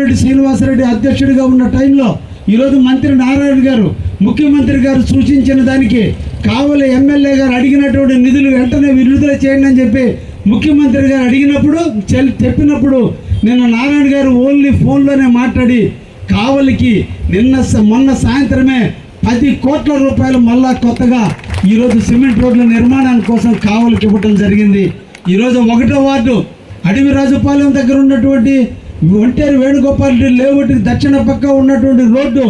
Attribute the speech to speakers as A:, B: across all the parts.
A: కోమటిరెడ్డి శ్రీనివాసరెడ్డి అధ్యక్షుడిగా ఉన్న టైంలో ఈరోజు మంత్రి నారాయణ గారు ముఖ్యమంత్రి గారు సూచించిన దానికి కావలి ఎమ్మెల్యే గారు అడిగినటువంటి నిధులు వెంటనే విడుదల చేయండి అని చెప్పి ముఖ్యమంత్రి గారు అడిగినప్పుడు చెప్పినప్పుడు నిన్న నారాయణ గారు ఓన్లీ ఫోన్లోనే మాట్లాడి కావలికి మొన్న సాయంత్రమే 10 కోట్ల రూపాయలు మళ్ళా కొత్తగా ఈరోజు సిమెంట్ రోడ్ల నిర్మాణాని కోసం కావలికి ఇవ్వడం జరిగింది. ఈరోజు 1వ వార్డు అడవిరాజుపాలెం దగ్గర ఉన్నటువంటి ఒంటేరు వేణుగోపాల్ లేఅవుట్కి దక్షిణ పక్క ఉన్నటువంటి రోడ్డు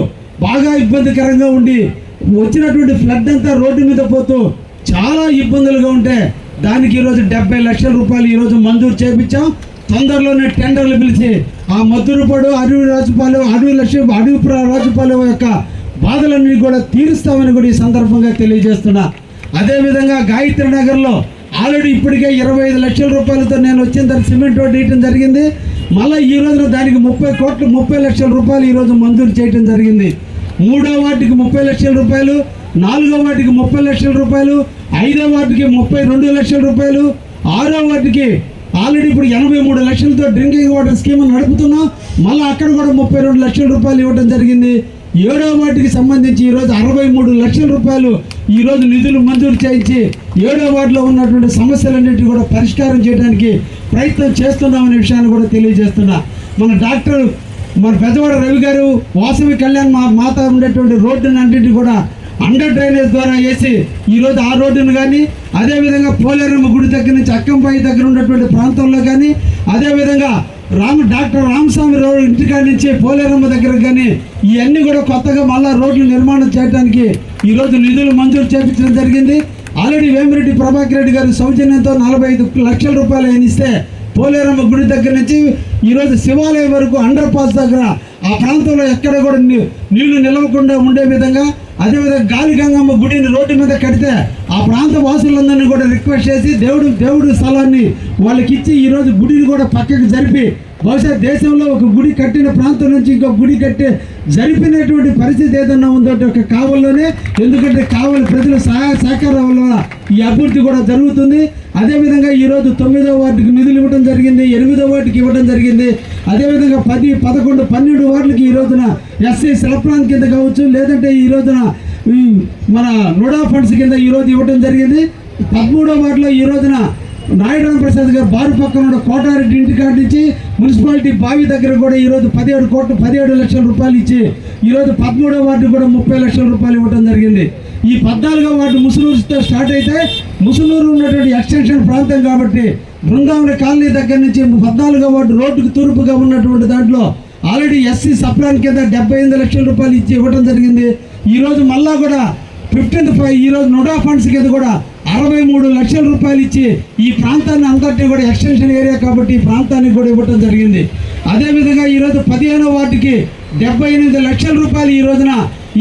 A: బాగా ఇబ్బందికరంగా ఉండి వచ్చినటువంటి ఫ్లడ్ అంతా రోడ్డు మీద పోతూ చాలా ఇబ్బందులుగా ఉంటే దానికి ఈరోజు 70 లక్షల రూపాయలు ఈరోజు మంజూరు చేయించాం. తొందరలోనే టెండర్లు పిలిచి ఆ మద్దురుపాడు అడవిరాజుపాలెం యొక్క బాధలన్నీ కూడా తీరుస్తామని కూడా ఈ సందర్భంగా తెలియజేస్తున్నా. అదేవిధంగా గాయత్రి నగర్లో ఆల్రెడీ ఇప్పటికే 25 లక్షల రూపాయలతో నేను వచ్చిన తర్వాత సిమెంట్ రోడ్డు వేయటం జరిగింది. మళ్ళీ ఈ రోజున దానికి 30 లక్షల రూపాయలు ఈరోజు మంజూరు చేయడం జరిగింది. 3వ వార్డుకి 30 లక్షల రూపాయలు, 4వ వార్డుకి 30 లక్షల రూపాయలు, 5వ వార్డుకి 32 లక్షల రూపాయలు, 6వ వార్డుకి ఆల్రెడీ ఇప్పుడు 83 లక్షలతో డ్రింకింగ్ వాటర్ స్కీమ్ నడుపుతున్నాం. మళ్ళీ అక్కడ కూడా 32 లక్షల రూపాయలు ఇవ్వడం జరిగింది. 7వ వార్డుకి సంబంధించి ఈరోజు 63 లక్షల రూపాయలు ఈరోజు నిధులు మంజూరు చేయించి 7వ వార్డులో ఉన్నటువంటి సమస్యలన్నింటినీ కూడా పరిష్కారం చేయడానికి ప్రయత్నం చేస్తున్నామనే విషయాన్ని కూడా తెలియజేస్తున్నా. మన పెద్దవాడ రవి గారు వాసవి కళ్యాణ్ మాత ఉండేటువంటి రోడ్డుని అన్నింటినీ కూడా అండర్ డ్రైనేజ్ ద్వారా వేసి ఈరోజు ఆ రోడ్డును కానీ, అదేవిధంగా పోలేరమ్మ గుడి దగ్గర నుంచి అక్కంపాయి దగ్గర ఉన్నటువంటి ప్రాంతంలో కానీ, అదేవిధంగా డాక్టర్ రామస్వామి రోడ్ ఇంటికాడి నుంచి పోలేరమ్మ దగ్గర కానీ ఇవన్నీ కూడా కొత్తగా మళ్ళా రోడ్లు నిర్మాణం చేయడానికి ఈరోజు నిధులు మంజూరు చేయించడం జరిగింది. ఆల్రెడీ వేమిరెడ్డి ప్రభాకర్ రెడ్డి గారి సౌజన్యంతో 45 లక్షల రూపాయలు ఆయన ఇస్తే పోలేరమ్మ గుడి దగ్గర నుంచి ఈరోజు శివాలయం వరకు అండర్ పాస్ దగ్గర ఆ ప్రాంతంలో ఎక్కడ కూడా నీళ్లు నిలవకుండా ఉండే విధంగా, అదేవిధంగా గాలి గంగమ్మ గుడిని రోడ్డు మీద కడితే ఆ ప్రాంత వాసులందరినీ కూడా రిక్వెస్ట్ చేసి దేవుడి స్థలాన్ని వాళ్ళకి ఇచ్చి ఈరోజు గుడిని కూడా పక్కకి జరిపి బహుశా దేశంలో ఒక గుడి కట్టిన ప్రాంతం నుంచి ఇంకో గుడి కట్టే జరిపినటువంటి పరిస్థితి ఏదన్నా ఉందో ఒక కావల్లోనే. ఎందుకంటే కావలి ప్రజల సహాయ సహకారం వల్ల ఈ అభివృద్ధి కూడా జరుగుతుంది. అదేవిధంగా ఈరోజు 9వ వార్డుకి నిధులు ఇవ్వడం జరిగింది, 8వ వార్డుకి ఇవ్వడం జరిగింది. అదేవిధంగా 10, 11, 12 వార్డులకి ఈ రోజున ఎస్సీ సెల్ప్లాన్ కింద కావచ్చు, లేదంటే ఈ రోజున మన నోడా ఫండ్స్ కింద ఈరోజు ఇవ్వడం జరిగింది. 13వ వార్డులో ఈ రోజున నాయుడు ప్రసాద్ గారు బారు పక్కన ఉన్న కోటారెడ్డి ఇంటికాడి నుంచి మున్సిపాలిటీ బావి దగ్గర కూడా ఈరోజు 17 లక్షల రూపాయలు ఇచ్చి ఈరోజు 13వ వార్డు కూడా 30 లక్షల రూపాయలు ఇవ్వడం జరిగింది. ఈ 14వ వార్డు ముసునూరుతో స్టార్ట్ అయితే ముసునూరు ఉన్నటువంటి ఎక్స్టెన్షన్ ప్రాంతం కాబట్టి బృందావన కాలనీ దగ్గర నుంచి 14వ వార్డు రోడ్డుకు తూర్పుగా ఉన్నటువంటి దాంట్లో ఆల్రెడీ ఎస్సీ సప్లాన్ కింద 78 లక్షల రూపాయలు ఇచ్చి ఇవ్వడం జరిగింది. ఈరోజు మళ్ళా కూడా 15th ఈరోజు నోడా ఫండ్స్ కింద కూడా 63 లక్షల రూపాయలు ఇచ్చి ఈ ప్రాంతాన్ని అంతటి కూడా ఎక్స్టెన్షన్ ఏరియా కాబట్టి ఈ ప్రాంతానికి కూడా ఇవ్వడం జరిగింది. అదేవిధంగా ఈరోజు 15వ వార్డుకి 78 లక్షల రూపాయలు ఈ రోజున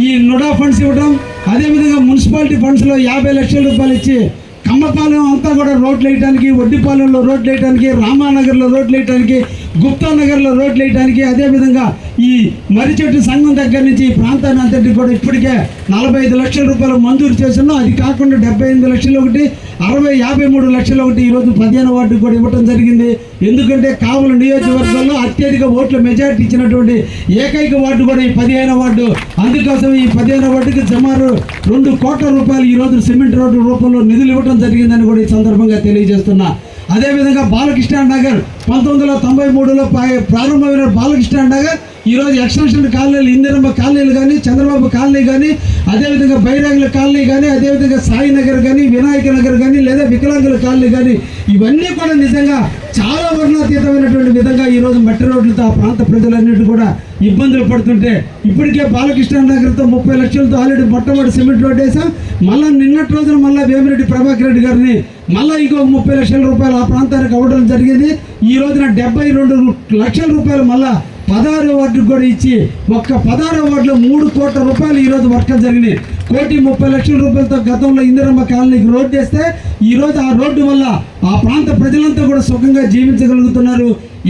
A: ఈ నోడా ఫండ్స్ ఇవ్వడం, అదేవిధంగా మున్సిపాలిటీ ఫండ్స్లో 50 లక్షల రూపాయలు ఇచ్చి కమ్మపాలెం అంతా కూడా రోడ్లు వేయడానికి, వడ్డిపాలెంలో రోడ్లు వేయడానికి, రామానగర్లో రోడ్లు వేయడానికి, గుప్తా నగర్లో రోడ్లు వేయడానికి, అదేవిధంగా ఈ మర్రిచెట్టు సంఘం దగ్గర నుంచి ఈ ప్రాంతాన్ని అంతటి కూడా ఇప్పటికే 45 లక్షల రూపాయలు మంజూరు చేస్తున్నాం. అది కాకుండా 78 లక్షలు ఒకటి, 53 లక్షలు ఒకటి ఈరోజు 15వ వార్డుకు కూడా ఇవ్వడం జరిగింది. ఎందుకంటే కావలి నియోజకవర్గంలో అత్యధిక ఓట్ల మెజారిటీ ఇచ్చినటువంటి ఏకైక వార్డు కూడా ఈ 15వ వార్డు. అందుకోసం ఈ 15వ వార్డుకి సుమారు 2 కోట్ల రూపాయలు ఈరోజు సిమెంట్ రోడ్డు రూపంలో నిధులు ఇవ్వడం జరిగిందని కూడా ఈ సందర్భంగా తెలియజేస్తున్నా. అదేవిధంగా బాలకృష్ణ నగర్ 1993లో ప్రారంభమైన బాలకృష్ణ నగర్ ఈరోజు ఎక్స్టెన్షన్ కాలనీలు, ఇందిరమ్మ కాలనీలు కానీ, చంద్రబాబు కాలనీ కానీ, అదేవిధంగా బైరాగుల కాలనీ కానీ, అదేవిధంగా సాయి నగర్ కానీ, వినాయక నగర్ కానీ, లేదా వికలాంగుల కాలనీ కానీ ఇవన్నీ కూడా నిజంగా చాలా వర్ణాతీతమైనటువంటి విధంగా ఈరోజు మట్టి రోడ్లతో ఆ ప్రాంత ప్రజలన్నిటి కూడా ఇబ్బందులు పడుతుంటే ఇప్పటికే బాలకృష్ణ నగర్తో 30 లక్షలతో ఆల్రెడీ మొట్టమొదటి సిమెంట్ రోడ్ వేసాం. మళ్ళీ నిన్నటి రోజున మళ్ళీ వేమిరెడ్డి ప్రభాకర్ రెడ్డి గారిని మళ్ళీ ఇంకొక 30 లక్షల రూపాయలు ఆ ప్రాంతానికి అవ్వడం జరిగింది. ఈ రోజున 72 లక్షల రూపాయలు మళ్ళీ 16వ వార్డుకు కూడా ఇచ్చి ఒక్క 16వ వార్డులో 3 కోట్ల రూపాయలు ఈరోజు వర్క్ జరిగినాయి. 1,30 లక్షల రూపాయలతో గతంలో ఇందిరమ్మ కాలనీకి రోడ్డు వేస్తే ఈరోజు ఆ రోడ్డు వల్ల ఆ ప్రాంత ప్రజలంతా కూడా సుఖంగా జీవించగలుగుతున్నారు.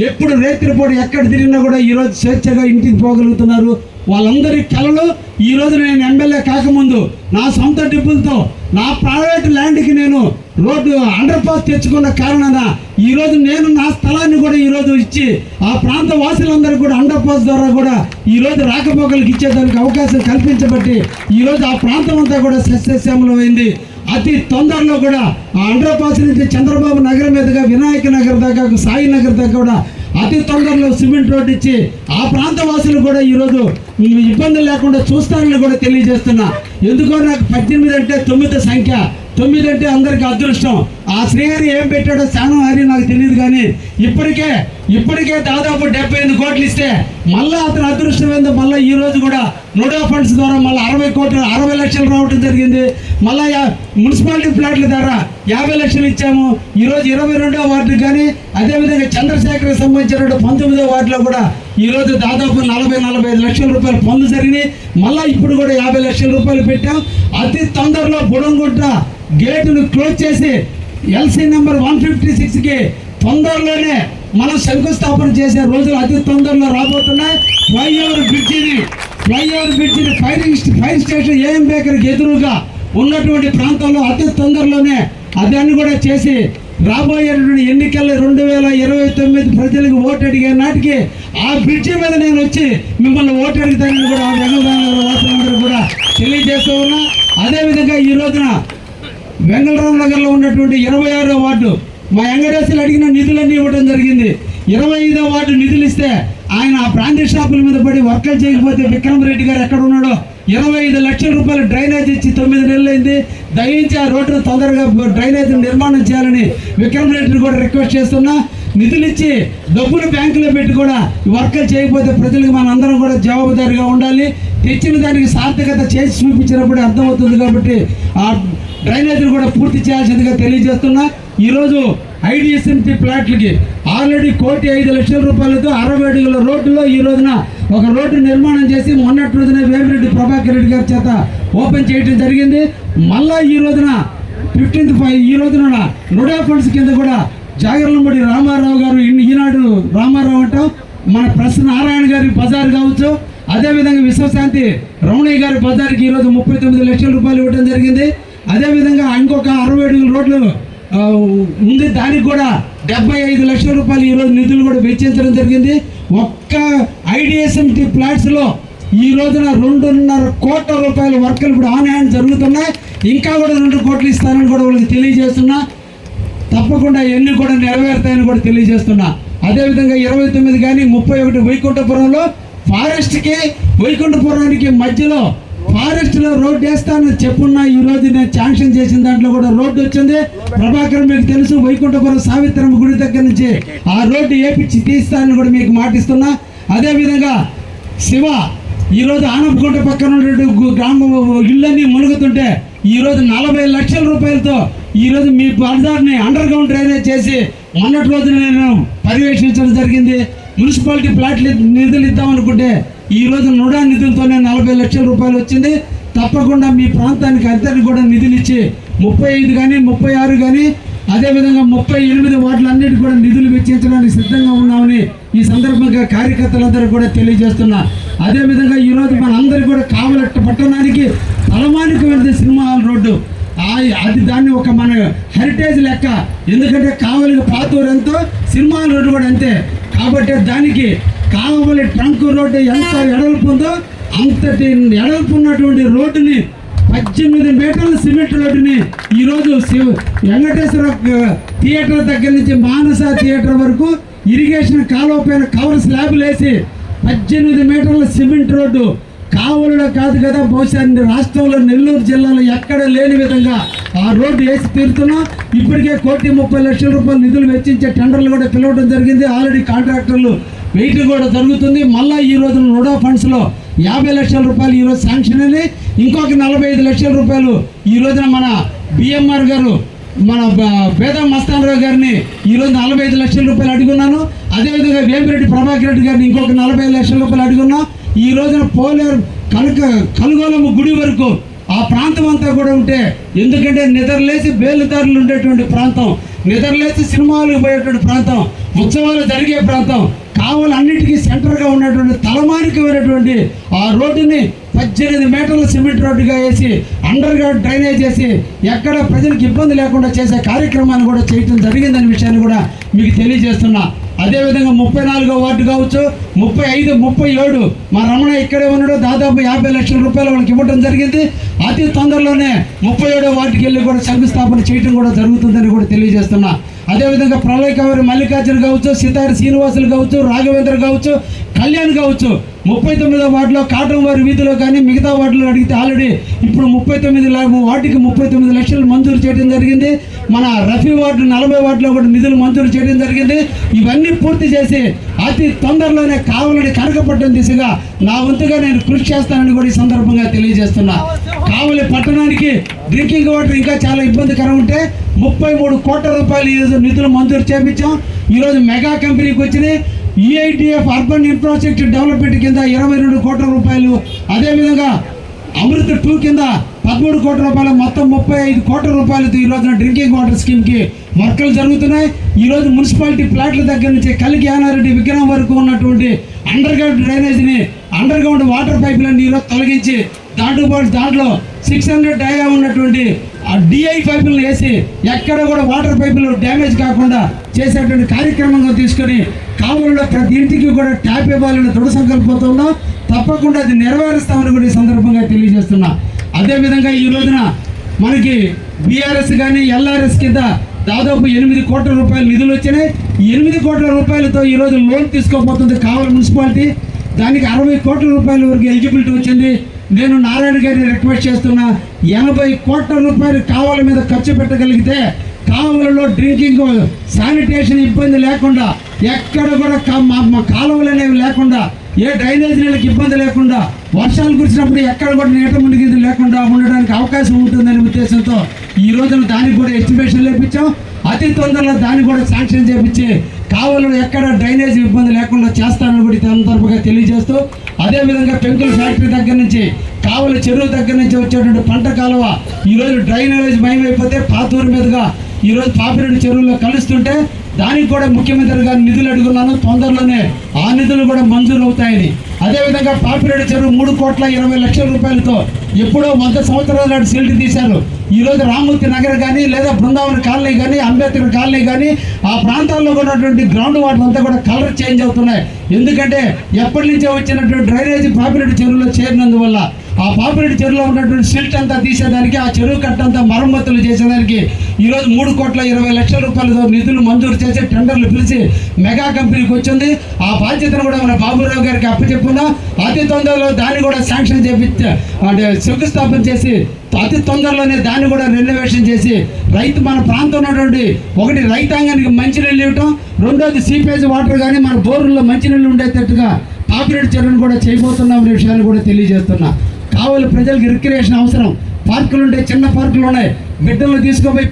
A: ఎప్పుడు రేత్రిపూట ఎక్కడ తిరిగినా కూడా ఈరోజు స్వేచ్ఛగా ఇంటికి పోగలుగుతున్నారు. వాళ్ళందరి కళలు ఈరోజు నేను ఎమ్మెల్యే కాకముందు నా సొంత డబ్బులతో నా ప్రైవేట్ ల్యాండ్కి నేను రోడ్డు అండర్ పాస్ తెచ్చుకున్న కారణాన ఈరోజు నేను నా స్థలాన్ని కూడా ఈరోజు ఇచ్చి ఆ ప్రాంత వాసులందరూ కూడా అండర్ పాస్ ద్వారా కూడా ఈరోజు రాకపోకలకు ఇచ్చేదానికి అవకాశం కల్పించబట్టి ఈరోజు ఆ ప్రాంతం అంతా కూడా సస్యశ్యామలమైంది. అతి తొందరలో కూడా ఆ అండర్ పాస్ నుంచి చంద్రబాబు నగర్ మీదుగా వినాయక నగర్ దాకా సాయి నగర్ దాకా కూడా అతి తొందరలో సిమెంట్ రోడ్ ఇచ్చి ఆ ప్రాంత వాసులు కూడా ఈరోజు ఇబ్బందులు లేకుండా చూస్తానని కూడా తెలియజేస్తున్నా. ఎందుకో నాకు 18 అంటే 9 సంఖ్య, 9 అంటే అందరికీ అదృష్టం. ఆ శ్రీహరి ఏం పెట్టాడో శానం హరి నాకు తెలియదు, కానీ ఇప్పటికే దాదాపు 78 కోట్లు ఇస్తే మళ్ళీ అతను అదృష్టం ఏందో మళ్ళీ ఈ రోజు కూడా నోడా ఫండ్స్ ద్వారా మళ్ళీ 60 లక్షలు రావడం జరిగింది. మళ్ళీ మున్సిపాలిటీ ప్లాట్ల ద్వారా 50 లక్షలు ఇచ్చాము. ఈరోజు 22వ వార్డు కానీ అదేవిధంగా చంద్రశేఖర్కి సంబంధించిన 19వ వార్డులో కూడా ఈరోజు దాదాపు 40-45 లక్షల రూపాయలు పనులు జరిగినాయి. మళ్ళీ ఇప్పుడు కూడా 50 లక్షల రూపాయలు పెట్టాం. అతి తొందరలో బుడంగుంట గేటును క్లోజ్ చేసి ఎల్సీ నెంబర్ 156కి తొందరలోనే మనం శంకుస్థాపన చేసే రోజులు అతి తొందరలో రాబోతున్నాయి. ఫ్లైఓవర్ బ్రిడ్జిని ఫైర్ స్టేషన్ ఏఎం బేకర్కి ఎదురుగా ఉన్నటువంటి ప్రాంతంలో అతి తొందరలోనే అదాన్ని కూడా చేసి రాబోయేటువంటి ఎన్నికల్లో 2029 ప్రజలకు ఓటు అడిగే నాటికి ఆ బ్రిడ్జి మీద నేను వచ్చి మిమ్మల్ని ఓటు అడుగుతానని కూడా ఆ వెంగళరామ వాసులందరూ కూడా తెలియజేస్తూ ఉన్నా. అదేవిధంగా ఈ రోజున వెంగళరామ నగర్లో ఉన్నటువంటి 26వ వార్డు మా వెంకటేశ్వరులు అడిగిన నిధులన్నీ ఇవ్వడం జరిగింది. 25వ వార్డు నిధులు ఇస్తే ఆయన ఆ బ్రాండీ షాపుల మీద పడి వర్కలు చేయకపోతే విక్రమరెడ్డి గారు ఎక్కడ ఉన్నాడో 25 లక్షల రూపాయలు డ్రైనేజ్ ఇచ్చి 9 నెలలైంది. దయించి ఆ రోడ్డును తొందరగా డ్రైనేజ్ నిర్మాణం చేయాలని విక్రమరెడ్డిని కూడా రిక్వెస్ట్ చేస్తున్నా. నిధులు ఇచ్చి డబ్బులు బ్యాంకులో పెట్టి కూడా వర్కలు చేయకపోతే ప్రజలకు మన అందరం కూడా జవాబుదారీగా ఉండాలి. తెచ్చిన దానికి సార్థకత చేసి చూపించినప్పుడు అర్థమవుతుంది. కాబట్టి ఆ డ్రైనేజీని కూడా పూర్తి చేయాల్సిందిగా తెలియజేస్తున్నా. ఈరోజు ఐడిఎస్ఎంటీ ప్లాట్లకి ఆల్రెడీ 1,05,00,000 రూపాయలతో 60 అడుగుల రోడ్డులో ఈ రోజున ఒక రోడ్డు నిర్మాణం చేసి మొన్నటి రోజున వేమిరెడ్డి ప్రభాకర్ రెడ్డి గారి చేత ఓపెన్ చేయడం జరిగింది. మళ్ళా ఈ రోజున 15th ఈ రోజున నోడా ఫండ్స్ కింద కూడా జాగర్లమూడి రామారావు గారు, ఈనాడు రామారావు అంటాం, మన ప్రెస్ నారాయణ గారి బజార్ కావచ్చు, అదేవిధంగా విశ్వశాంతి రమణయ్య గారి బజార్కి ఈరోజు 39 లక్షల రూపాయలు ఇవ్వడం జరిగింది. అదేవిధంగా ఇంకొక 60 అడుగుల రోడ్లు ఉంది, దానికి కూడా 75 లక్షల రూపాయలు ఈరోజు నిధులు కూడా వెచ్చించడం జరిగింది. ఒక్క ఐడిఎస్ఎంటీ ప్లాట్స్లో ఈ రోజున 2.5 కోట్ల రూపాయల వర్కులు ఇప్పుడు ఆన్ హ్యాండ్ జరుగుతున్నాయి. ఇంకా కూడా 2 కోట్లు ఇస్తానని కూడా వాళ్ళకి తెలియజేస్తున్నా. తప్పకుండా ఎన్ని కూడా నెరవేరుతాయని కూడా తెలియజేస్తున్నా. అదేవిధంగా 29 కానీ 31 వైకుంఠపురంలో ఫారెస్ట్కి వైకుంఠపురానికి మధ్యలో ఫారెస్ట్లో రోడ్డు వేస్తానని చెప్పున్నా. ఈరోజు నేను శాంక్షన్ చేసిన దాంట్లో కూడా రోడ్డు వచ్చింది. ప్రభాకర్ మీకు తెలుసు, వైకుంఠపురం సావిత్రమ్మ గుడి దగ్గర నుంచి ఆ రోడ్డు వేపించి తీస్తానని కూడా మీకు మాటిస్తున్నా. అదేవిధంగా శివ ఈరోజు ఆనపగుంట పక్కన ఉన్నటువంటి గ్రామం ఇళ్ళన్నీ మునుగుతుంటే ఈరోజు 40 లక్షల రూపాయలతో ఈరోజు మీ బజార్ని అండర్ గ్రౌండ్ డ్రైనేజ్ చేసి మొన్నటి రోజున నేను పర్యవేక్షించడం జరిగింది. మున్సిపాలిటీ ప్లాట్లు నిధులు ఇద్దామనుకుంటే ఈరోజు నోడా నిధులతోనే 40 లక్షల రూపాయలు వచ్చింది. తప్పకుండా మీ ప్రాంతానికి అందరినీ కూడా నిధులు ఇచ్చి 35 కానీ 36 కానీ అదేవిధంగా 38 వార్డులన్నిటి కూడా నిధులు వెచ్చించడానికి సిద్ధంగా ఉన్నామని ఈ సందర్భంగా కార్యకర్తలందరూ కూడా తెలియజేస్తున్నా. అదేవిధంగా ఈరోజు మనందరికీ కూడా కావలి పట్టణానికి తలమానికి వెళ్తే సినిమా హాల్ రోడ్డు అది దాన్ని ఒక మన హెరిటేజ్ లెక్క. ఎందుకంటే కావలికి పాతూరు ఎంతో సినిమా హాల్ రోడ్డు కూడా అంతే. కాబట్టి దానికి కావలి ట్రంక్ రోడ్డు ఎంత ఎడల్పు ఉందో అంతటి ఎడల్పు ఉన్నటువంటి రోడ్డుని 18 మీటర్ల సిమెంట్ రోడ్డుని ఈరోజు వెంకటేశ్వర థియేటర్ దగ్గర నుంచి మానస థియేటర్ వరకు ఇరిగేషన్ కాలువ పైన కవర్ స్లాబ్లు వేసి 18 మీటర్ల సిమెంట్ రోడ్డు కావలిలో కాదు కదా, బహుశా రాష్ట్రంలో నెల్లూరు జిల్లాలో ఎక్కడ లేని విధంగా ఆ రోడ్డు వేసి తీరుతున్నాం. ఇప్పటికే 1,30,00,000 రూపాయలు నిధులు వెచ్చించే టెండర్లు కూడా పిలవడం జరిగింది. ఆల్రెడీ కాంట్రాక్టర్లు వెయిటింగ్ కూడా జరుగుతుంది. మళ్ళీ ఈ రోజు నోడా ఫండ్స్లో 50 లక్షల రూపాయలు ఈరోజు శాంక్షన్ అని, ఇంకొక 45 లక్షల రూపాయలు ఈ రోజున మన బిఎంఆర్ గారు మన పేద మస్తానరావు గారిని ఈరోజు 45 లక్షల రూపాయలు అడుగున్నాను. అదేవిధంగా వేమిరెడ్డి ప్రభాకర్ రెడ్డి గారిని ఇంకొక 45 లక్షల రూపాయలు అడుగున్నాం. ఈ రోజున పోలేరు కలుగోలమ్మ గుడి వరకు ఆ ప్రాంతం అంతా కూడా ఉంటే, ఎందుకంటే నిద్రలేసి బేలుదారులు ఉండేటువంటి ప్రాంతం, నిద్రలేసి సినిమాలకు పోయేటువంటి ప్రాంతం, ఉత్సవాలు జరిగే ప్రాంతం, కావాలి అన్నిటికీ సెంటర్గా ఉన్నటువంటి తలమానికమైనటువంటి ఆ రోడ్డుని 18 మీటర్ల సిమెంట్ రోడ్డుగా వేసి అండర్ గ్రౌండ్ డ్రైనేజ్ చేసి ఎక్కడ ప్రజలకు ఇబ్బంది లేకుండా చేసే కార్యక్రమాన్ని కూడా చేయటం జరిగిందనే విషయాన్ని కూడా మీకు తెలియజేస్తున్నా. అదేవిధంగా 34వ వార్డు కావచ్చు, 35, 37 మా రమణ ఇక్కడే ఉన్నాడు, దాదాపు 50 లక్షల రూపాయలు వాళ్ళకి ఇవ్వడం జరిగింది. అతి తొందరలోనే 37వ వార్డుకి వెళ్ళి కూడా శంకుస్థాపన చేయడం కూడా జరుగుతుందని కూడా తెలియజేస్తున్నా. అదేవిధంగా ప్రళయకవరి మల్లికార్జున కావచ్చు, సితారి శ్రీనివాసులు కావచ్చు, రాఘవేంద్ర కావచ్చు, కళ్యాణ్ కావచ్చు, 39వ వార్డులో కాటం వారి వీధిలో కానీ మిగతా వార్డులో అడిగితే ఆల్రెడీ ఇప్పుడు 39 వార్డుకి 39 లక్షలు మంజూరు చేయడం జరిగింది. మన రఫీ వార్డు 40 వార్డులో కూడా నిధులు మంజూరు చేయడం జరిగింది. ఇవన్నీ పూర్తి చేసి అతి తొందరలోనే కావలిని కనకపట్టణం దిశగా నా వంతుగా నేను కృషి చేస్తానని కూడా ఈ సందర్భంగా తెలియజేస్తున్నా. కావలి పట్టణానికి డ్రింకింగ్ వాటర్ ఇంకా చాలా ఇబ్బందికరం ఉంటే 33 కోట్ల రూపాయలు ఈరోజు నిధులు మంజూరు చేయించాం. ఈరోజు మెగా కంపెనీకి వచ్చినాయి. EIDF అర్బన్ ఇన్ఫ్రాస్ట్రక్చర్ డెవలప్మెంట్ కింద 22 కోట్ల రూపాయలు, అదేవిధంగా అమృత 2 కింద 13 కోట్ల రూపాయలు, మొత్తం 35 కోట్ల రూపాయలతో ఈ రోజున డ్రింకింగ్ వాటర్ స్కీమ్కి వర్కులు జరుగుతున్నాయి. ఈరోజు మున్సిపాలిటీ ప్లాట్ల దగ్గర నుంచి కలిగి యానారెడ్డి విగ్రహం వరకు ఉన్నటువంటి అండర్ గ్రౌండ్ డ్రైనేజ్ని, అండర్ గ్రౌండ్ వాటర్ పైపులన్నీ ఈరోజు తొలగించి దాంట్లో 600 డయా ఉన్నటువంటి DI పైపులను వేసి ఎక్కడ కూడా వాటర్ పైపులు డ్యామేజ్ కాకుండా చేసేటువంటి కార్యక్రమంగా తీసుకొని కావలిలో ప్రతి ఇంటికి కూడా ట్యాప్ ఇవ్వాలని దృఢ సంకల్పంతో ఉన్నాం. తప్పకుండా అది నెరవేరుస్తామని కూడా ఈ సందర్భంగా తెలియజేస్తున్నా. అదేవిధంగా ఈ రోజున మనకి BRS కానీ LRS కింద దాదాపు 8 కోట్ల రూపాయలు నిధులు వచ్చినాయి. 8 కోట్ల రూపాయలతో ఈరోజు లోన్ తీసుకోబోతుంది కావలి మున్సిపాలిటీ. దానికి 60 కోట్ల రూపాయల వరకు ఎలిజిబిలిటీ వచ్చింది. నేను నారాయణ గారిని రిక్వెస్ట్ చేస్తున్నా, 80 కోట్ల రూపాయలు కావలి మీద ఖర్చు పెట్టగలిగితే కావలిలో డ్రింకింగ్ శానిటేషన్ ఇబ్బంది లేకుండా, ఎక్కడ కూడా కాలువలు అనేవి లేకుండా, ఏ డ్రైనేజ్ నీళ్ళకి ఇబ్బంది లేకుండా, వర్షాలు కురిసినప్పుడు ఎక్కడ కూడా నీట మునిగింది లేకుండా ఉండడానికి అవకాశం ఉంటుందనే ఉద్దేశంతో ఈ రోజున దానికి కూడా ఎస్టిమేషన్ లేపించాం. అతి తొందరలో దాన్ని కూడా శాంక్షన్ చేపించి కావలిలో ఎక్కడ డ్రైనేజ్ ఇబ్బంది లేకుండా చేస్తానని కూడా సందర్భంగా తెలియజేస్తూ, అదేవిధంగా పెంకుల ఫ్యాక్టరీ దగ్గర నుంచి కావలి చెరువు దగ్గర నుంచి వచ్చేటువంటి పంట కాలువ ఈరోజు డ్రైనేజ్ మయమైపోతే పాతూరు మీదుగా ఈరోజు పాపిరెడ్డి చెరువులో కలుస్తుంటే దానికి కూడా ముఖ్యమంత్రి గారు నిధులు అడుగున్నాను. తొందరలోనే ఆ నిధులు కూడా మంజూరు అవుతాయని. అదేవిధంగా పాపిరెడ్డి చెరువు 3 కోట్ల 20 లక్షల రూపాయలతో ఎప్పుడో 100 సంవత్సరాల నాటి సిల్ట్ తీశారు. ఈరోజు రామ్మూర్తి నగర్ కానీ, లేదా బృందావన కాలనీ కానీ, అంబేద్కర్ కాలనీ కానీ, ఆ ప్రాంతాల్లో ఉన్నటువంటి గ్రౌండ్ వాటర్ అంతా కూడా కలర్ చేంజ్ అవుతున్నాయి. ఎందుకంటే ఎప్పటి నుంచో వచ్చినటువంటి డ్రైనేజ్ పాపిరెడ్డి చెరువులో చేరినందువల్ల ఆ పాపిరెడ్డి చెరువులో ఉన్నటువంటి సిల్ట్ అంతా తీసేదానికి, ఆ చెరువు కట్టంతా మరమ్మతులు చేసేదానికి ఈరోజు 3 కోట్ల 20 లక్షల రూపాయలతో నిధులు మంజూరు చేసి టెండర్లు పిలిచి మెగా కంపెనీకి వచ్చింది. ఆ బాధ్యతను కూడా మన బాబురావు గారికి అప్పచెప్పున్నా. అతి తొందరలో దాన్ని కూడా శాంక్షన్ చేపించి శంకుస్థాపన చేసి అతి తొందరలోనే దాన్ని కూడా రెనోవేషన్ చేసి మన ప్రాంతం ఉన్నటువంటి ఒకటి రైతాంగానికి మంచినీళ్ళు ఇవ్వటం, రెండోది సీపేజ్ వాటర్ కానీ మన బోర్లలో మంచినీళ్ళు ఉండేటట్టుగా పాపిరెడ్డి చెరువును కూడా చేయబోతున్నాం అనే విషయాన్ని కూడా తెలియజేస్తున్నా. కావలి ప్రజలకు రిక్రియేషన్ అవసరం. పార్కులు ఉంటాయి, చిన్న పార్కులు ఉన్నాయి. బిడ్డలను తీసుకుపోయి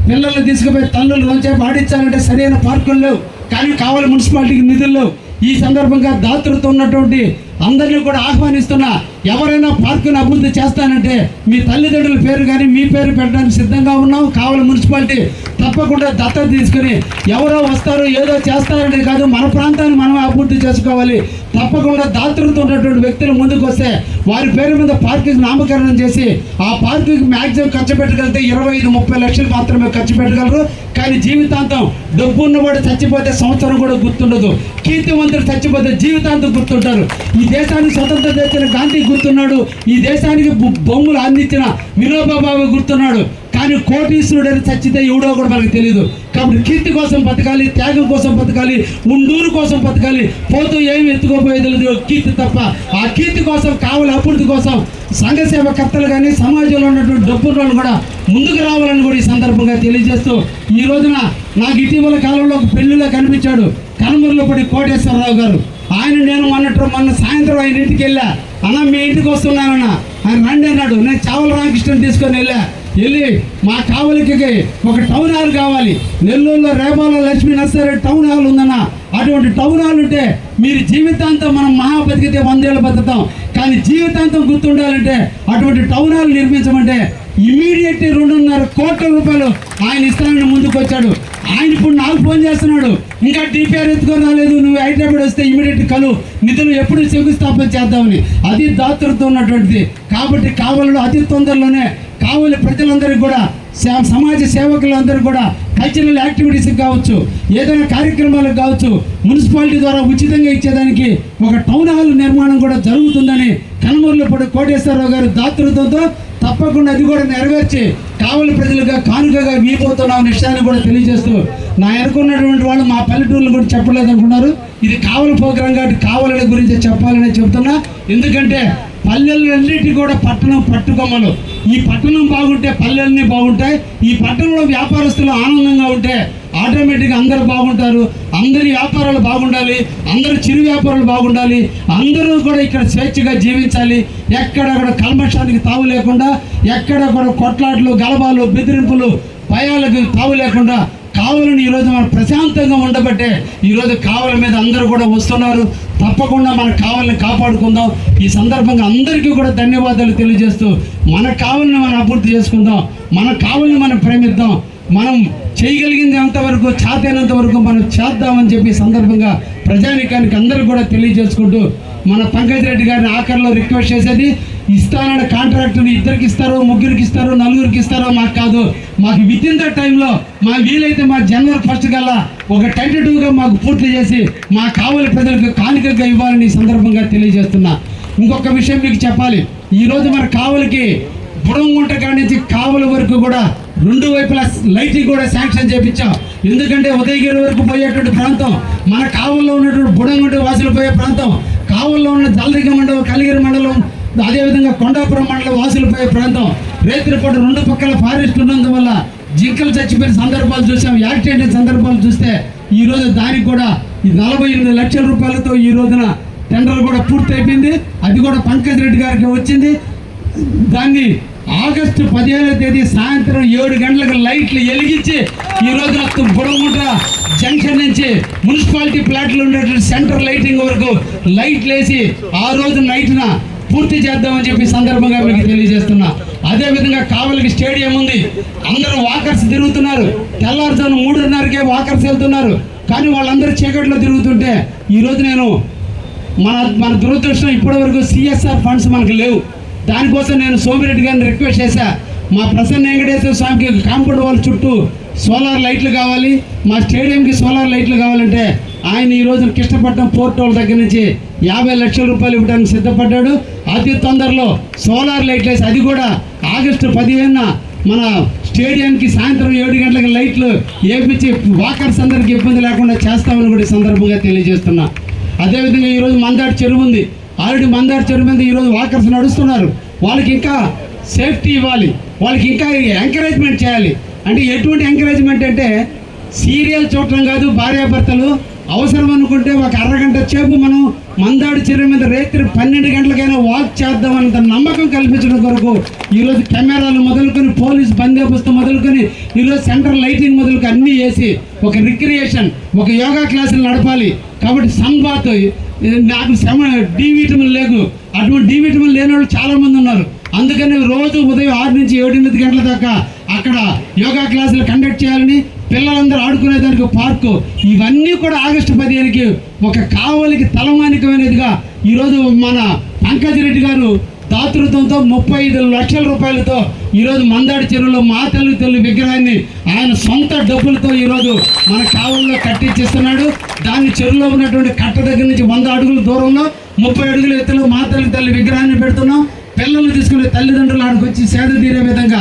A: పిల్లల్ని తీసుకుపోయి తల్లులు రోజుసేపు ఆడించాలంటే సరైన పార్కులు లేవు. కానీ కావలి మున్సిపాలిటీకి నిధులు. ఈ సందర్భంగా దాతృత్వం ఉన్నటువంటి అందరినీ కూడా ఆహ్వానిస్తున్నా, ఎవరైనా పార్కును అభివృద్ధి చేస్తానంటే మీ తల్లిదండ్రుల పేరు కానీ మీ పేరు పెట్టడానికి సిద్ధంగా ఉన్నాం. కావలి మున్సిపాలిటీ తప్పకుండా దత్తత తీసుకుని ఎవరో వస్తారు ఏదో చేస్తారనే కాదు, మన ప్రాంతాన్ని మనం అభివృద్ధి చేసుకోవాలి. తప్పకుండా దాతృత్వం ఉన్నటువంటి వ్యక్తులు ముందుకు వస్తే వారి పేరు మీద పార్కుకి నామకరణం చేసి ఆ పార్కుకి మ్యాక్సిమం ఖర్చు పెట్టగలిగితే 25-30 లక్షలు మాత్రమే ఖర్చు పెట్టగలరు. కానీ జీవితాంతం డబ్బు ఉన్నవాడు చచ్చిపోతే సంవత్సరం కూడా గుర్తుండదు. కీర్తివంతుడు చచ్చిపోతే జీవితాంతం గుర్తుంటారు. ఈ దేశానికి స్వతంత్రం తెచ్చిన గాంధీ గుర్తున్నాడు, ఈ దేశానికి బొమ్మలు అందించిన వినోబా భావే గుర్తున్నాడు. కానీ కోటీశ్వరుడు అని చచ్చితే ఎవడో కూడా మనకు తెలియదు. కాబట్టి కీర్తి కోసం బతకాలి, త్యాగం కోసం బతకాలి, ఉండూరు కోసం బతకాలి. పోతూ ఏమి ఎత్తుకోపోయేది కీర్తి తప్ప. ఆ కీర్తి కోసం కావలి అభివృద్ధి కోసం సంఘ సేవకర్తలు కానీ సమాజంలో ఉన్నటువంటి డబ్బులను కూడా ముందుకు రావాలని కూడా ఈ సందర్భంగా తెలియజేస్తూ, ఈ రోజున నాకు ఇటీవల కాలంలో ఒక పెళ్లిలో కనిపించాడు కనుమూరులో పడి కోటేశ్వరరావు గారు. నేను మొన్న సాయంత్రం ఆయన ఇంటికి వెళ్ళా. అన్న మీ ఇంటికి వస్తున్నానన్నా, ఆయన రండి అన్నాడు. నేను చావల రామకృష్ణని తీసుకొని వెళ్ళి మా కావలికి ఒక టౌన్ హాల్ కావాలి. నెల్లూరులో Repala Lakshmi nursery town hall ఉందన్న. అటువంటి టౌన్ హాల్ ఉంటే మీరు జీవితాంతం మనం మహా బతికితే 100 ఏళ్ళు బతుకుతాం. కానీ జీవితాంతం గుర్తుండాలంటే అటువంటి టౌన్ హాల్ నిర్మించమంటే ఇమీడియట్ 2.5 కోట్ల రూపాయలు ఆయన ఇస్తానని ముందుకు వచ్చాడు. ఆయన ఇప్పుడు నాకు ఫోన్ చేస్తున్నాడు, ఇంకా డిపిఆర్ ఎత్తుకొని రాలేదు, నువ్వు హైదరాబాద్ వస్తే ఇమీడియట్ కలు నిధులు ఎప్పుడు శంకుస్థాపన చేద్దామని. అది దాతృత్వం ఉన్నటువంటిది. కాబట్టి కావలిలో అతి తొందరలోనే కావలి ప్రజలందరికీ కూడా సమాజ సేవకులందరూ కూడా కల్చరల్ యాక్టివిటీస్కి కావచ్చు, ఏదైనా కార్యక్రమాలకు కావచ్చు, మున్సిపాలిటీ ద్వారా ఉచితంగా ఇచ్చేదానికి ఒక టౌన్ హాల్ నిర్మాణం కూడా జరుగుతుందని కనుమూరులపూడి కోటేశ్వరరావు గారు దాతృత్వంతో తప్పకుండా అది కూడా నెరవేర్చి కావలి ప్రజలుగా కానుకగా వీపోతున్నాం విషయాన్ని కూడా తెలియజేస్తూ, నా ఎనుకున్నటువంటి వాళ్ళు మా పల్లెటూర్లు కూడా చెప్పలేదు అనుకున్నారు. ఇది కావలి ప్రోగ్రాం కాబట్టి కావలి గురించి చెప్పాలని చెప్తున్నా. ఎందుకంటే పల్లెలన్నిటి కూడా పట్టణం పట్టుకొమ్మలు. ఈ పట్టణం బాగుంటే పల్లెలన్నీ బాగుంటాయి. ఈ పట్టణంలో వ్యాపారస్తులు ఆనందంగా ఉంటే ఆటోమేటిక్గా అందరూ బాగుంటారు. అందరి వ్యాపారాలు బాగుండాలి, అందరూ చిరు వ్యాపారాలు బాగుండాలి, అందరూ కూడా ఇక్కడ స్వేచ్ఛగా జీవించాలి. ఎక్కడ కూడా కల్మషానికి తావు లేకుండా, ఎక్కడ కూడా కొట్లాట్లు, గలబాలు, బెదిరింపులు, భయాలకు తావు లేకుండా కావలిని ఈరోజు మనం ప్రశాంతంగా ఉండబట్టే ఈరోజు కావలి మీద అందరూ కూడా వస్తున్నారు. తప్పకుండా మన కావలిని కాపాడుకుందాం. ఈ సందర్భంగా అందరికీ కూడా ధన్యవాదాలు తెలియజేస్తూ మన కావలిని మనం అభివృద్ధి చేసుకుందాం, మన కావలిని మనం ప్రేమిద్దాం. మనం చేయగలిగింది అంతవరకు, చాతైనంత వరకు మనం చేద్దామని చెప్పి సందర్భంగా ప్రజానికానికి అందరూ కూడా తెలియజేసుకుంటూ మన పంకజ్ రెడ్డి గారిని ఆఖరిలో రిక్వెస్ట్ చేసేది, ఇస్తానన్న కాంట్రాక్టుని ఇద్దరికి ఇస్తారో, ముగ్గురికి ఇస్తారో, నలుగురికి ఇస్తారో మాకు కాదు. మాకు విత్ ఇన్ ద టైంలో మాకు వీలైతే మా జనవరి 1 కల్లా ఒక టెంటేటివ్గా మాకు పూర్తి చేసి మా కావలి ప్రజలకు కానుకగా ఇవ్వాలని సందర్భంగా తెలియజేస్తున్నా. ఇంకొక విషయం మీకు చెప్పాలి. ఈరోజు మన కావలికి బుడంగుంట కాడి నుంచి కావలి వరకు కూడా 2 వైపులా లైటింగ్ కూడా శాంక్షన్ చేయించాం. ఎందుకంటే ఉదయగిరి వరకు పోయేటువంటి ప్రాంతం, మన కావలిలో ఉన్నటువంటి బుడంగుంట వాసులు పోయే ప్రాంతం, కావలిలో ఉన్న జలదిగ మండలం, కలిగిరి మండలం, అదేవిధంగా కొండాపురం మండలం వాసులు పోయే ప్రాంతం. రేత్రిపూట 2 పక్కల ఫారెస్ట్ ఉన్నందువల్ల జింకలు చచ్చిపోయిన సందర్భాలు చూసాం, యాక్సిడెంట్ సందర్భాలు చూస్తే ఈరోజు దానికి కూడా 48 లక్షల రూపాయలతో ఈ రోజున టెండర్ కూడా పూర్తి అయిపోయింది. అది కూడా పంకజ్ రెడ్డి గారికి వచ్చింది. దాన్ని ఆగస్టు 15వ తేదీ సాయంత్రం 7 గంటలకు లైట్లు వెలిగించి ఈ రోజున బుడంగుంట జంక్షన్ నుంచి మున్సిపాలిటీ ప్లాట్లు ఉండేటువంటి సెంటర్ లైటింగ్ వరకు లైట్లు వేసి ఆ రోజు నైట్న పూర్తి చేద్దామని చెప్పి సందర్భంగా మీకు తెలియజేస్తున్నా. అదేవిధంగా కావలికి స్టేడియం ఉంది, అందరూ వాకర్స్ తిరుగుతున్నారు. తెల్లారుజాము 3:30కే వాకర్స్ వెళ్తున్నారు. కానీ వాళ్ళందరూ చీకట్లో తిరుగుతుంటే ఈరోజు నేను మన దురదృష్టం ఇప్పటి వరకు CSR ఫండ్స్ మనకు లేవు. దానికోసం నేను సోమిరెడ్డి గారిని రిక్వెస్ట్ చేశా, మా ప్రసన్న వెంకటేశ్వర స్వామికి కాంపౌండ్ వాళ్ళ చుట్టూ సోలార్ లైట్లు కావాలి, మా స్టేడియంకి సోలార్ లైట్లు కావాలంటే ఆయన ఈరోజు కృష్ణపట్నం పోర్ట్ వాళ్ళ దగ్గర నుంచి 50 లక్షల రూపాయలు ఇవ్వడానికి సిద్ధపడ్డాడు. అతి తొందరలో సోలార్ లైట్లు వేసి అది కూడా ఆగస్టు 15న మన స్టేడియానికి సాయంత్రం 7 గంటలకు లైట్లు వేపించి వాకర్స్ అందరికి ఇబ్బంది లేకుండా చేస్తామని కూడా ఈ సందర్భంగా తెలియజేస్తున్నా. అదేవిధంగా ఈరోజు మందాడి చెరువు ఉంది. ఆల్రెడీ మందాడి చెరువు మీద ఈరోజు వాకర్స్ నడుస్తున్నారు. వాళ్ళకి ఇంకా సేఫ్టీ ఇవ్వాలి, వాళ్ళకి ఇంకా ఎంకరేజ్మెంట్ చేయాలి. అంటే ఎటువంటి ఎంకరేజ్మెంట్ అంటే సీరియల్ చూడటం కాదు, భార్యాభర్తలు అవసరం అనుకుంటే ఒక అరగంట సేపు మనం మందాడి చెరువు మీద రేత్రి 12 గంటలకైనా వాక్ చేద్దామన్నంత నమ్మకం కల్పించడం కొరకు ఈరోజు కెమెరాలు మొదలుకొని, పోలీస్ బందోబస్తు మొదలుకొని, ఈరోజు సెంట్రల్ లైటింగ్ మొదలుకొని అన్నీ వేసి ఒక రిక్రియేషన్, ఒక యోగా క్లాసులు నడపాలి. కాబట్టి సంబాత్ నాకు డి విటమిన్ లేదు, అటువంటి డి విటమిన్ లేని వాళ్ళు చాలామంది ఉన్నారు. అందుకని రోజు ఉదయం 6 నుంచి 7 గంటల దాకా అక్కడ యోగా క్లాసులు కండక్ట్ చేయాలని, పిల్లలందరూ ఆడుకునేదానికి పార్కు, ఇవన్నీ కూడా ఆగస్టు 15కి ఒక కావలికి తలమానికమైనదిగా ఈరోజు మన పంకజ్ రెడ్డి గారు దాతృత్వంతో 35 లక్షల రూపాయలతో ఈరోజు మందాడి చెరువులో మా తల్లి విగ్రహాన్ని ఆయన సొంత డబ్బులతో ఈరోజు మన కావలిలో కట్టించిస్తున్నాడు. దాన్ని చెరువులో ఉన్నటువంటి కట్ట దగ్గర నుంచి 100 అడుగుల దూరంలో 30 అడుగుల ఎత్తులో మా తల్లి విగ్రహాన్ని పెడుతున్నాం. పిల్లలు తీసుకునే తల్లిదండ్రులు ఆడికి వచ్చి సేద తీరే విధంగా,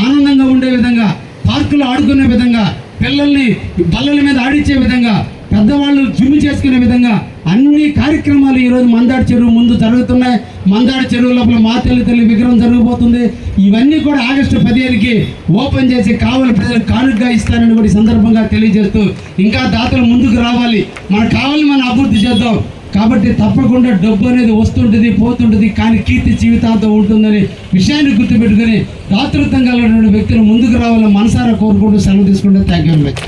A: ఆనందంగా ఉండే విధంగా, పార్కులో ఆడుకునే విధంగా, పిల్లల్ని బల్లల మీద ఆడించే విధంగా, పెద్దవాళ్ళు జిమ్ చేసుకునే విధంగా అన్ని కార్యక్రమాలు ఈరోజు మందాడి చెరువు ముందు జరుగుతున్నాయి. మందాడి చెరువు లోపల మా తల్లి విగ్రహం జరగబోతుంది. ఇవన్నీ కూడా ఆగస్టు 15కి ఓపెన్ చేసి కావలి ప్రజలకు కానుకగా ఇస్తానని కూడా ఈ సందర్భంగా తెలియజేస్తూ, ఇంకా దాతలు ముందుకు రావాలి, మన కావలి మనం అభివృద్ధి చేద్దాం. కాబట్టి తప్పకుండా డబ్బు అనేది వస్తుంటుంది, పోతుంటుంది, కానీ కీర్తి జీవితాంతం ఉంటుందని విషయాన్ని గుర్తుపెట్టుకుని దాతృత్వం కలిగినటువంటి వ్యక్తులు ముందుకు రావాలని మనసారా కోరుకుంటూ సెలవు తీసుకుంటే థ్యాంక్ యూ.